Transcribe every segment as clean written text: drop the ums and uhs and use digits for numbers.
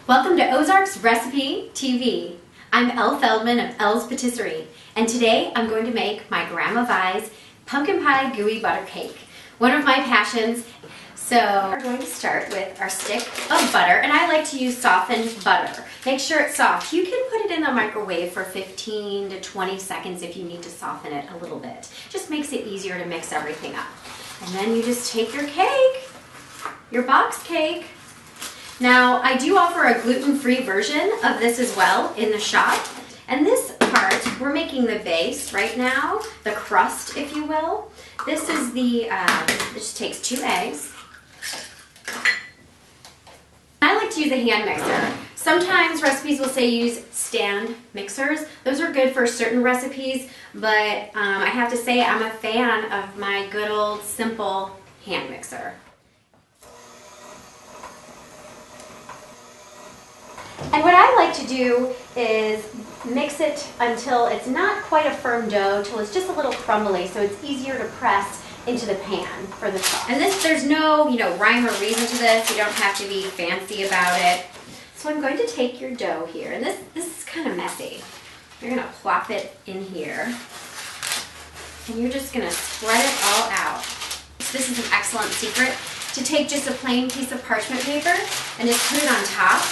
Welcome to Ozark's Recipe TV. I'm Elle Feldman of Elle's Patisserie, and today I'm going to make my Grandma Vi's pumpkin pie gooey butter cake, one of my passions. So we're going to start with our stick of butter, and I like to use softened butter. Make sure it's soft. You can put it in the microwave for 15 to 20 seconds if you need to soften it a little bit. Just makes it easier to mix everything up. And then you just take your cake, your box cake. Now, I do offer a gluten-free version of this as well in the shop. And this part, we're making the base right now, the crust, if you will. This is the, it just takes 2 eggs. I like to use a hand mixer. Sometimes recipes will say use stand mixers. Those are good for certain recipes, but I have to say I'm a fan of my good old simple hand mixer. And what I like to do is mix it until it's not quite a firm dough, till it's just a little crumbly, so it's easier to press into the pan for the sauce. And this, there's no, rhyme or reason to this. You don't have to be fancy about it. So I'm going to take your dough here, and this is kind of messy. You're going to plop it in here, and you're just going to spread it all out. So this is an excellent secret, to take just a plain piece of parchment paper and just put it on top,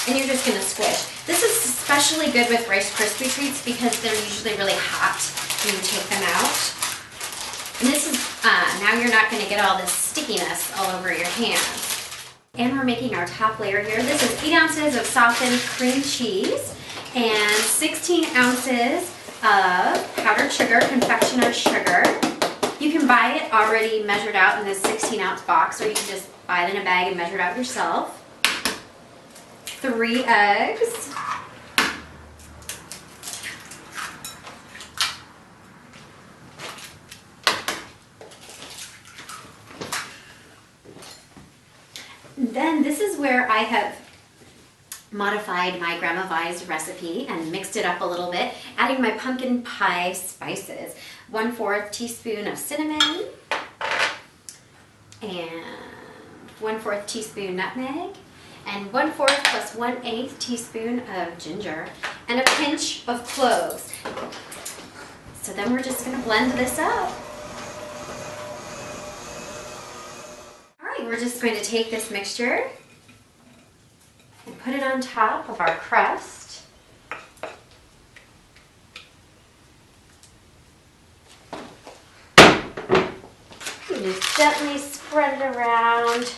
and you're just going to squish. This is especially good with Rice Krispie treats because they're usually really hot when you take them out. And this is, now you're not going to get all this stickiness all over your hands. And we're making our top layer here. This is 8 ounces of softened cream cheese and 16 ounces of powdered sugar, confectioner's sugar. You can buy it already measured out in this 16-ounce box, or you can just buy it in a bag and measure it out yourself. 3 eggs. Then this is where I have modified my Grandma Vi's recipe and mixed it up a little bit, adding my pumpkin pie spices. 1/4 teaspoon of cinnamon and 1/4 teaspoon nutmeg, and 1/4 plus 1/8 teaspoon of ginger, and a pinch of cloves. So then we're just going to blend this up. Alright, we're just going to take this mixture and put it on top of our crust. You just gently spread it around.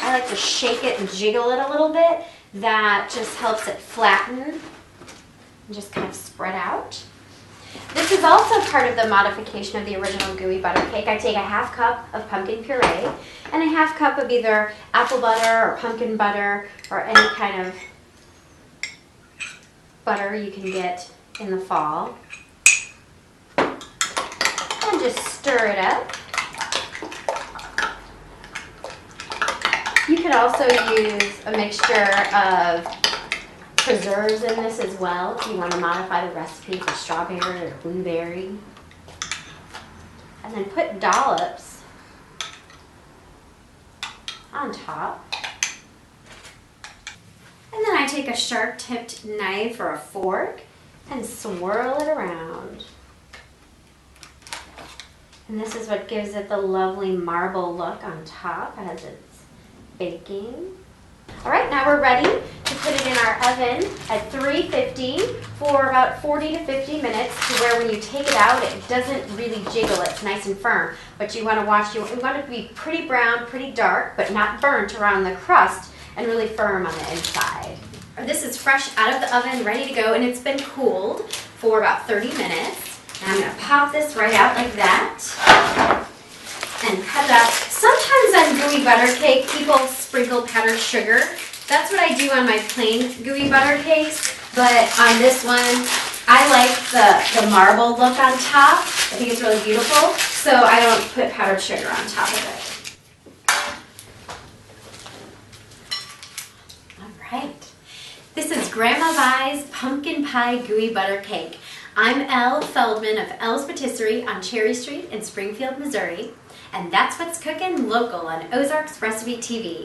I like to shake it and jiggle it a little bit. That just helps it flatten and just kind of spread out. This is also part of the modification of the original gooey butter cake. I take a 1/2 cup of pumpkin puree and a 1/2 cup of either apple butter or pumpkin butter or any kind of butter you can get in the fall. And just stir it up. You could also use a mixture of preserves in this as well if you want to modify the recipe for strawberry or blueberry. And then put dollops on top. And then I take a sharp-tipped knife or a fork and swirl it around. And this is what gives it the lovely marble look on top as it's baking. Alright, now we're ready to put it in our oven at 350 for about 40 to 50 minutes, to where when you take it out it doesn't really jiggle, it's nice and firm. But you want to watch, you want it to be pretty brown, pretty dark, but not burnt around the crust, and really firm on the inside. This is fresh out of the oven, ready to go, and it's been cooled for about 30 minutes. And I'm going to pop this right out like that and cut it up. Sometimes on gooey butter cake, people sprinkle powdered sugar. That's what I do on my plain gooey butter cakes, but on this one, I like the marble look on top. I think it's really beautiful, so I don't put powdered sugar on top of it. All right. This is Grandma Vi's pumpkin pie gooey butter cake. I'm Elle Feldman of Elle's Patisserie on Cherry Street in Springfield, Missouri. And that's what's cooking local on Ozarks Recipe TV.